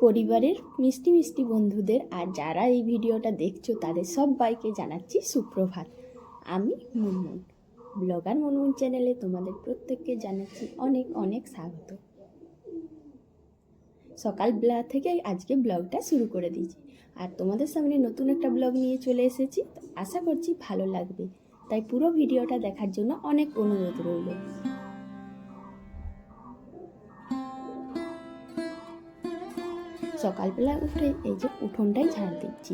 পরিবারের মিষ্টি মিষ্টি বন্ধুদের আর যারা এই ভিডিওটা দেখছো তাদের সবাইকে জানাচ্ছি সুপ্রভাত। আমি মুনমুন, ব্লগার মুনমুন চ্যানেলে তোমাদের প্রত্যেককে জানাচ্ছি অনেক অনেক স্বাগত। সকালবেলা থেকে আজকে ব্লগটা শুরু করে দিয়েছি আর তোমাদের সামনে নতুন একটা ব্লগ নিয়ে চলে এসেছি। আশা করছি ভালো লাগবে, তাই পুরো ভিডিওটা দেখার জন্য অনেক অনুরোধ রইল। সকালবেলা উঠে এই যে উঠোনটাই ঝাড় দিচ্ছি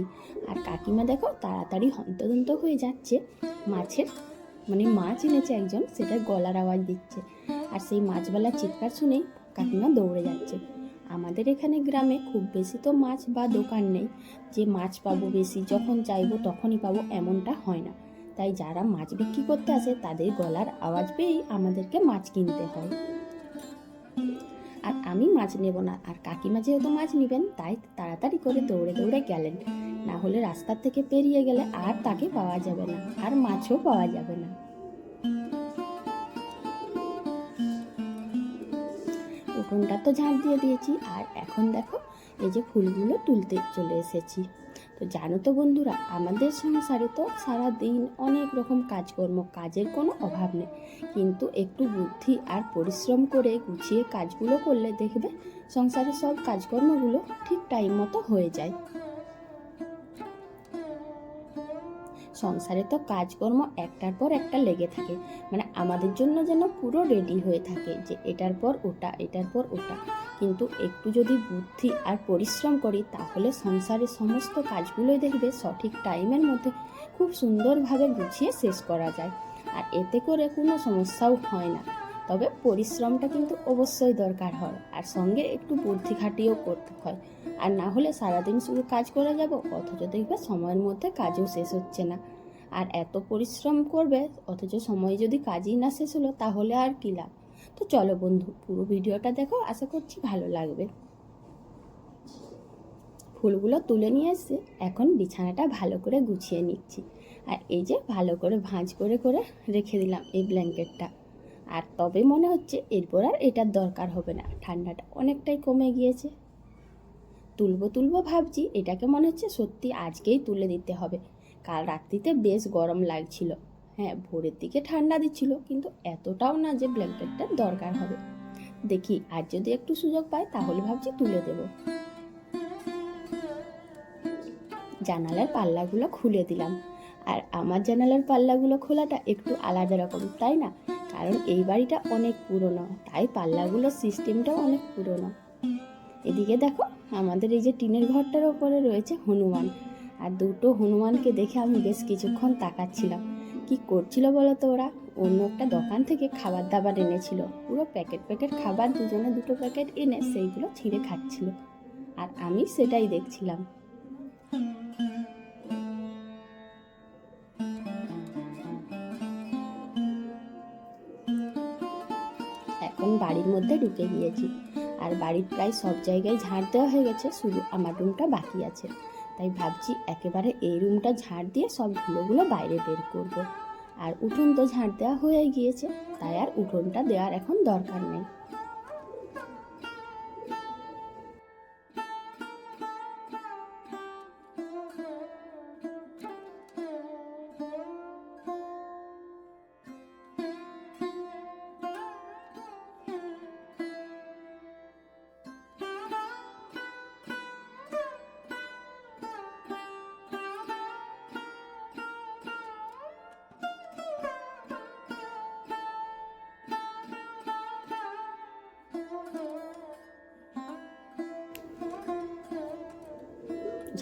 আর কাকিমা দেখো তাড়াতাড়ি হন্তদন্ত হয়ে যাচ্ছে। মাছ এনেছে একজন, সেটার গলার আওয়াজ দিচ্ছে আর সেই মাছওয়ালার চিৎকার শুনেই কাকিমা দৌড়ে যাচ্ছে। আমাদের এখানে গ্রামে খুব বেশি তো মাছ বা দোকান নেই যে মাছ পাবো বেশি, যখন চাইবো তখনই পাবো, এমনটা হয় না। তাই যারা মাছ বিক্রি করতে আসে তাদের গলার আওয়াজ পেয়েই আমাদেরকে মাছ কিনতে হয়। আর আমি মাছ নেব না, আর কাকিমা যেহেতু মাছ নেবেন তাই তাড়াতাড়ি করে দৌড়ে দৌড়ে গেলেন, না হলে রাস্তার থেকে পেরিয়ে গেলে আর তাকে পাওয়া যাবে না, আর মাছও পাওয়া যাবে না। উঠোনটা তো ঝাড় দিয়ে দিয়েছি আর এখন দেখো এই যে ফুলগুলো তুলতে চলে এসেছি। তো জানো তো বন্ধুরা, আমাদের সংসারে তো সারা দিন অনেক রকম কাজকর্ম, কাজের কোনো অভাব নেই, কিন্তু একটু বুদ্ধি আর পরিশ্রম করে গুছিয়ে কাজগুলো করলে দেখবে সংসারের সব কাজকর্মগুলো ঠিক টাইম মতো হয়ে যায়। সংসারে তো কাজকর্ম একটার পর একটা লেগে থাকে, আমাদের জন্য যেন পুরো রেডি হয়ে থাকে যে এটার পর ওটা, এটার পর ওটা। কিন্তু একটু যদি বুদ্ধি আর পরিশ্রম করি তাহলে সংসারের সমস্ত কাজগুলোই দেখবে সঠিক টাইমের মধ্যে খুব সুন্দরভাবে গুছিয়ে শেষ করা যায়, আর এতে করে কোনো সমস্যাও হয় না। তবে পরিশ্রমটা কিন্তু অবশ্যই দরকার হয়, আর সঙ্গে একটু বুদ্ধি খাটিয়েও করতে হয়, আর না হলে সারাদিন শুধু কাজ করে যাব, অথচ দেখবে সময়ের মধ্যে কাজও শেষ হচ্ছে না। আর এত পরিশ্রম করবে অথচ সময় যদি কাজই না শেষ হলো তাহলে আর কি লাভ। তো চলো বন্ধু, পুরো ভিডিওটা দেখো, আশা করছি ভালো লাগবে। ফুলগুলো তুলে নিয়ে এসে এখন বিছানাটা ভালো করে গুছিয়ে নিচ্ছি, আর এই যে ভালো করে ভাঁজ করে করে রেখে দিলাম এই ব্ল্যাঙ্কেটটা। আর তবে মনে হচ্ছে এরপর আর এটার দরকার হবে না, ঠান্ডাটা অনেকটাই কমে গিয়েছে। তুলবো ভাবছি, এটাকে মনে হচ্ছে সত্যি আজকেই তুলে দিতে হবে। কাল রাত্রিতে বেশ গরম লাগছিল, হ্যাঁ ভোরের দিকে ঠান্ডা দিচ্ছিল, কিন্তু এতটাও না যে ব্ল্যাঙ্কেটটার দরকার হবে। দেখি আর যদি একটু সুযোগ পাই তাহলে ভাবছি তুলে দেব। জানালার পাল্লাগুলো খুলে দিলাম, আর আমার জানালার পাল্লাগুলো খোলাটা একটু আলাদা রকম, তাই না? কারণ এই বাড়িটা অনেক পুরনো, তাই পাল্লাগুলোর সিস্টেমটাও অনেক পুরনো। এদিকে দেখো আমাদের এই যে টিনের ঘরটার ওপরে রয়েছে হনুমান, আর দুটো হনুমানকে দেখে আমি বেশ কিছুক্ষণ তাকাচ্ছিলাম। কি করছিল বলো তো ওরা? অন্য একটা দোকান থেকে খাবার দাবার এনেছিল, পুরো প্যাকেট প্যাকেট খাবার, দুজনে দুটো প্যাকেট এনে সেইগুলো ছিঁড়ে খাচ্ছিল, আর আমি সেটাই দেখছিলাম। এখন বাড়ির মধ্যে ঢুকে গিয়েছি, আর বাড়ির প্রায় সব জায়গায় ঝাড় দেওয়া হয়ে গেছে, শুধু আমার রুমটা বাকি আছে। তাই ভাবছি একেবারে এই রুমটা ঝাড় দিয়ে সব ধুলোগুলো বাইরে বের করব। আর উঠোন তো ঝাড় দেওয়া হয়ে গিয়েছে, তাই আর উঠোনটা দেওয়ার এখন দরকার নেই।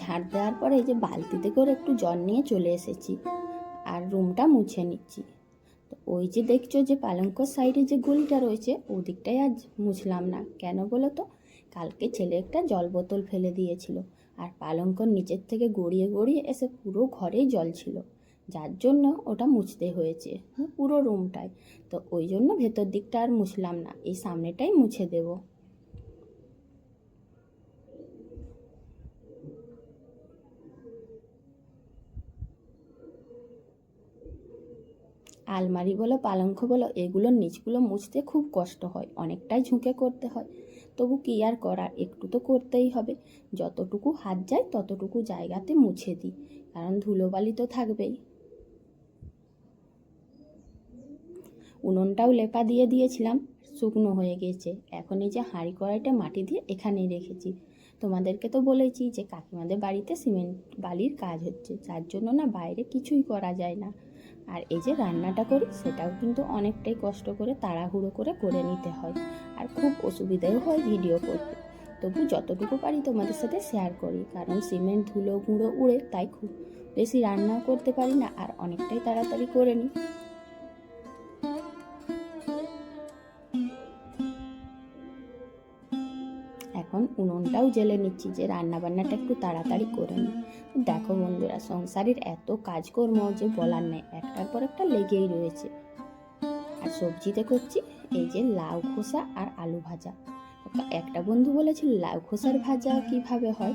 ঝাড় দেওয়ার পরে এই যে বালতিতে করে একটু জল নিয়ে চলে এসেছি আর রুমটা মুছে নিচ্ছি। তো ওই যে দেখছো যে পালঙ্কর সাইডে যে গলিটা রয়েছে ওদিকটাই আজ মুছলাম না, কেন বলো তো? কালকে ছেলে একটা জল বোতল ফেলে দিয়েছিল, আর পালঙ্কর নিচের থেকে গড়িয়ে গড়িয়ে এসে পুরো ঘরেই জল ছিল, যার জন্য ওটা মুছতে হয়েছে পুরো রুমটাই। তো ওই জন্য ভেতর দিকটা আর মুছলাম না, এই সামনেটাই মুছে দেবো। আলমারি বলো পালঙ্ক বলো, এগুলোর নিচগুলো মুছতে খুব কষ্ট হয়, অনেকটাই ঝুঁকে করতে হয়। তবু কী আর করার, একটু তো করতেই হবে। যতটুকু হাত যায় ততটুকু জায়গাতে মুছে দিই, কারণ ধুলোবালি তো থাকবেই। উনুনটাও লেপা দিয়ে দিয়েছিলাম, শুকনো হয়ে গেছে। এখন এই যে হাঁড়ি কড়াইটা মাটি দিয়ে এখানেই রেখেছি। তোমাদেরকে তো বলেছি যে কাকিমাদের বাড়িতে সিমেন্ট বালির কাজ হচ্ছে, যার জন্য না বাইরে কিছুই করা যায় না। আর এই যে রান্নাটা করি সেটাও কিন্তু অনেকটাই কষ্ট করে তাড়াহুড়ো করে নিতে হয়, আর খুব অসুবিধাও হয় ভিডিও করতে। তবু যতটুকু পারি তোমাদের সাথে শেয়ার করি, কারণ সিমেন্ট ধুলো গুঁড়ো উড়ে, তাই খুব বেশি রান্নাও করতে পারি না, আর অনেকটাই তাড়াতাড়ি করে নিই। এখন উনুনটাও জ্বেলে নিচ্ছি যে রান্নাবান্নাটা একটু তাড়াতাড়ি করে নিই। দেখো বন্ধুরা, সংসারের এত কাজকর্ম যে বলার নেই, একটার পর একটা লেগেই রয়েছে। আর সবজিতে করছি এই যে লাউ খোসা আর আলু ভাজা। একটা বন্ধু বলেছিল লাউ খোসার ভাজা কিভাবে হয়,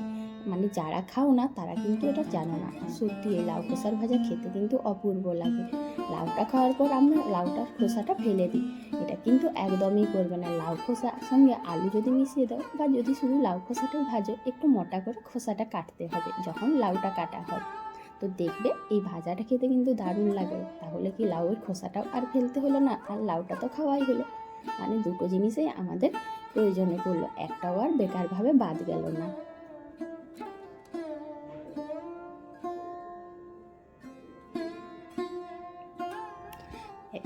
মানে যারা খাও না তারা কিন্তু এটা জানো না। সত্যি এই লাউ খোসার ভাজা খেতে কিন্তু অপূর্ব লাগে। লাউটা খাওয়ার পর আমরা লাউটার খোসাটা ফেলে দিই, এটা কিন্তু একদমই করবে না। লাউ খোসার সঙ্গে আলু যদি মিশিয়ে দাও, বা যদি শুধু লাউ খোসাটাই ভাজো, একটু মোটা করে খোসাটা কাটতে হবে যখন লাউটা কাটা হয়। তো দেখবে এই ভাজাটা খেতে কিন্তু দারুণ লাগে। তাহলে কি লাউয়ের খোসাটাও আর ফেলতে হলো না, আর লাউটা তো খাওয়াই হলো। মানে দুটো জিনিসই আমাদের প্রয়োজনে পড়লো, একটাও আর বেকারভাবে বাদ গেল না।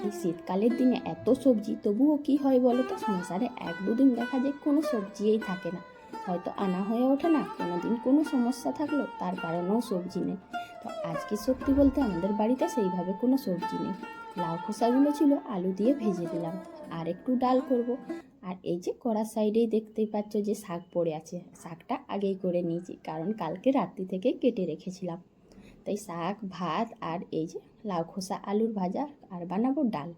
এই শীতকালের দিনে এত সবজি, তবুও কি হয় বলো তো, সংসারে এক দুদিন দেখা যায় কোনো সবজিই থাকে না, হয়তো আনা হয়ে ওঠে না, কোনো দিন কোনো সমস্যা থাকলো তার কারণেও সবজি নেই। তো আজকে সত্যি বলতে আমাদের বাড়িতে সেইভাবে কোনো সবজি নেই। লাউ খোসাগুলো ছিল, আলু দিয়ে ভেজে দিলাম, আর একটু ডাল করব। আর এই যে কড়ার সাইডেই দেখতেই পাচ্ছ যে শাক পড়ে আছে, শাকটা আগেই করে নিয়েছি, কারণ কালকে রাত্রি থেকেই কেটে রেখেছিলাম। তাই শাক, ভাত, আর এই যে লাউ খোসা আলুর ভাজা, আর বানাবো ডাল।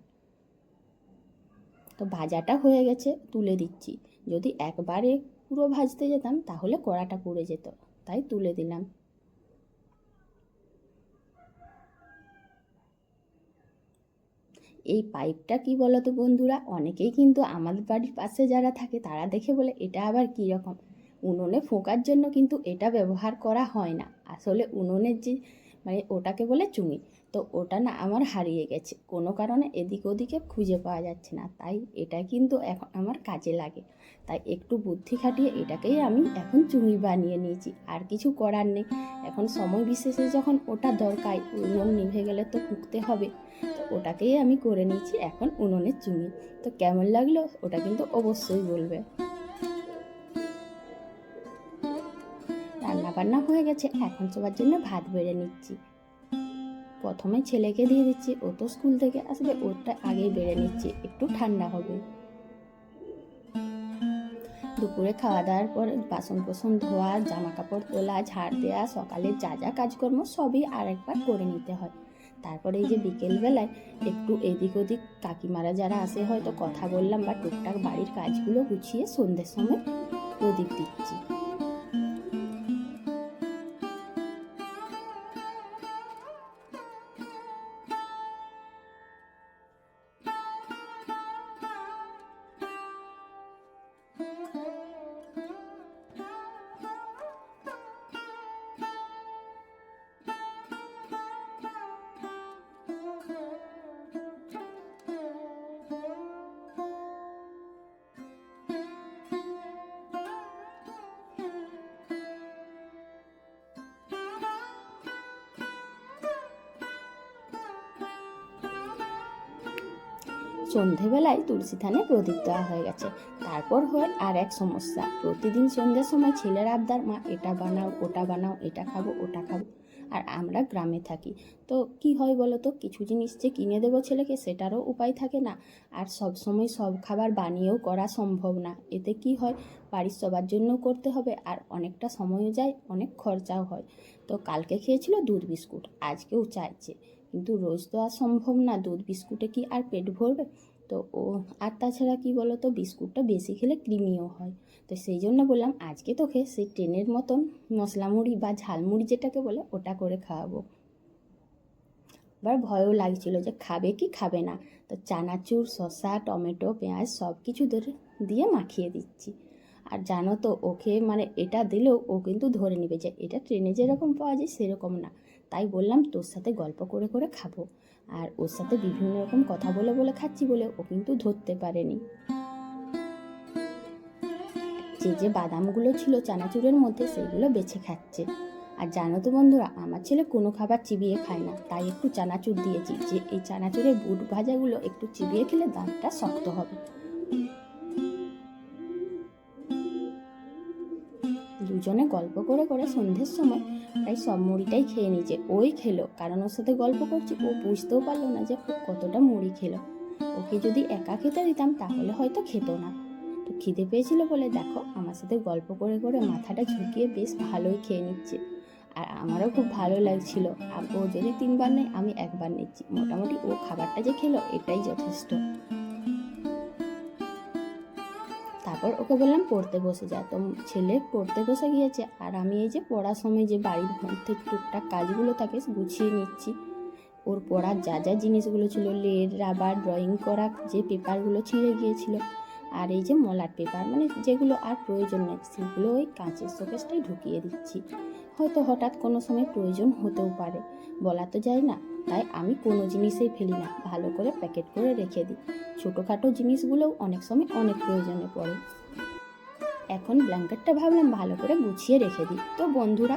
তো ভাজাটা হয়ে গেছে, তুলে দিচ্ছি। যদি একবারে পুরো ভাজতে যেতাম তাহলে কড়াটা পুড়ে যেত, তাই তুলে দিলাম। এই পাইপটা কি বলতো বন্ধুরা, অনেকেই কিন্তু আমাদের বাড়ির পাশে যারা থাকে তারা দেখে বলে এটা আবার কী রকম। উনুনে ফোঁকার জন্য কিন্তু এটা ব্যবহার করা হয় না, আসলে উনুনের যে মানে ওটাকে বলে চুঙি। তো ওটা না আমার হারিয়ে গেছে, কোনো কারণে এদিক ওদিকে খুঁজে পাওয়া যাচ্ছে না, তাই এটা কিন্তু এখন আমার কাজে লাগে। তাই একটু বুদ্ধি খাটিয়ে এটাকেই আমি এখন চুঙি বানিয়ে নিয়েছি, আর কিছু করার নেই। এখন সময় বিশেষে যখন ওটা দরকার, উনুন নিভে গেলে তো ফুঁকতে হবে, তো ওটাকেই আমি করে নিয়েছি এখন উনুনের চুঙি। তো কেমন লাগলো ওটা কিন্তু অবশ্যই বলবে। রান্না বান্না হয়ে গেছে, এখন সবার জন্য ভাত বেড়ে নিচ্ছি। প্রথমে ছেলেকে দিয়ে দিচ্ছি, ও তো স্কুল থেকে আসবে, ওটা আগেই বেড়ে নিচ্ছি, একটু ঠান্ডা হবে। দুপুরে খাওয়া দাওয়ার পর বাসন কোসন ধোয়া, জামা কাপড় তোলা, ঝাড় দেওয়া, সকালে যা যা কাজকর্ম সবই আর একবার করে নিতে হয়। তারপরে এই যে বিকেলবেলায় একটু এদিক ওদিক কাকিমারা যারা আসে হয়তো কথা বললাম, বা টুকটাক বাড়ির কাজগুলো গুছিয়ে সন্ধ্যের সময় প্রদীপ দিচ্ছি। সন্ধেবেলায় তুলসী থানে প্রদীপ দেওয়া হয়ে গেছে। তারপর হয় আর এক সমস্যা, প্রতিদিন সন্ধ্যের সময় ছেলের আবদার, মা এটা বানাও ওটা বানাও, এটা খাবো ওটা খাবো। আর আমরা গ্রামে থাকি, তো কি হয় বলো তো, কিছু জিনিস যে কিনে দেবো ছেলেকে সেটারও উপায় থাকে না। আর সব সময় সব খাবার বানিয়েও করা সম্ভব না, এতে কি হয় বাড়ির সবার জন্য করতে হবে, আর অনেকটা সময়ও যায়, অনেক খরচাও হয়। তো কালকে খেয়েছিল দুধ বিস্কুট, আজকেও চাইছে, কিন্তু রোজ তো আর সম্ভব না, দুধ বিস্কুটে কি আর পেট ভরবে। তো ও, আর তাছাড়া কি বলো তো, বিস্কুটটা বেশি খেলে ক্রিমিও হয়। তো সেই জন্য বললাম আজকে তোকে সেই ট্রেনের মতন মশলা মুড়ি বা ঝালমুড়ি যেটাকে বলে ওটা করে খাওয়াবো। আবার ভয়ও লাগছিল যে খাবে কি খাবে না। তো চানাচুর, শসা, টমেটো, পেঁয়াজ সব কিছু দিয়ে মাখিয়ে দিচ্ছি। আর জানো তো ওকে মানে এটা দিলেও ও কিন্তু ধরে নেবে যে এটা ট্রেনে যেরকম পাওয়া যায় সেরকম না। তাই বললাম তোর সাথে গল্প করে করে খাবো। আর ওর সাথে বিভিন্ন রকম কথা বলে বলে খাচ্ছি বলে ও কিন্তু ধরতে পারেনি। যে বাদামগুলো ছিল চানাচুরের মধ্যে সেগুলো বেছে খাচ্ছে। আর জানো তো বন্ধুরা, আমার ছেলে কোনো খাবার চিবিয়ে খায় না, তাই একটু চানাচুর দিয়েছি যে এই চানাচুরের বুট ভাজাগুলো একটু চিবিয়ে খেলে দাঁতটা শক্ত হবে। দুজনে গল্প করে করে সন্ধ্যের সময় প্রায় সব মুড়িটাই খেয়ে নিয়েছে। ওই খেলো, কারণ ওর সাথে গল্প করছি, ও বুঝতেও পারলো না যে ও কতটা মুড়ি খেলো। ওকে যদি একা খেতে দিতাম তাহলে হয়তো খেত না। তো খিদে পেয়েছিল বলে দেখো আমার সাথে গল্প করে করে মাথাটা ঝুঁকিয়ে বেশ ভালোই খেয়ে নিচ্ছে। আর আমারও খুব ভালো লাগছিল। আর ও যদি 3বার নেয় আমি 1বার নিচ্ছি, মোটামুটি ও খাবারটা যে খেলো এটাই যথেষ্ট। তারপর ওকে বললাম পড়তে বসে যা। তো ছেলে পড়তে বসে গিয়েছে, আর আমি এই যে পড়ার সময় যে বাড়ির মধ্যে টুকটাক কাজগুলো থাকে গুছিয়ে নিচ্ছি। ওর পড়ার যা যা জিনিসগুলো ছিল, লেড, রাবার, ড্রয়িং করা যে পেপারগুলো ছিঁড়ে গিয়েছিল, আর এই যে মলার পেপার মানে যেগুলো আর প্রয়োজন নেই সেগুলো ওই কাঁচের শোকেসটাই ঢুকিয়ে দিচ্ছি। হয়তো হঠাৎ কোনো সময় প্রয়োজন হতেও পারে, বলা তো যায় না। তাই আমি কোনো জিনিসেই ফেলি না, ভালো করে প্যাকেট করে রেখে দিই। ছোটোখাটো জিনিসগুলোও অনেক সময় অনেক প্রয়োজনে পড়ে। এখন ব্ল্যাঙ্কেটটা ভাবলাম ভালো করে গুছিয়ে রেখে দিই। তো বন্ধুরা,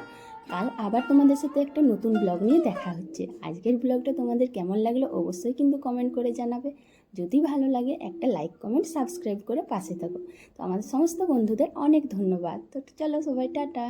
কাল আবার তোমাদের সাথে একটা নতুন ব্লগ নিয়ে দেখা হচ্ছে। আজকের ব্লগটা তোমাদের কেমন লাগলো অবশ্যই কিন্তু কমেন্ট করে জানাবে। যদি ভালো লাগে একটা লাইক, কমেন্ট, সাবস্ক্রাইব করে পাশে থাকো। তো আমাদের সমস্ত বন্ধুদের অনেক ধন্যবাদ। তো চলো সবাই টাটা।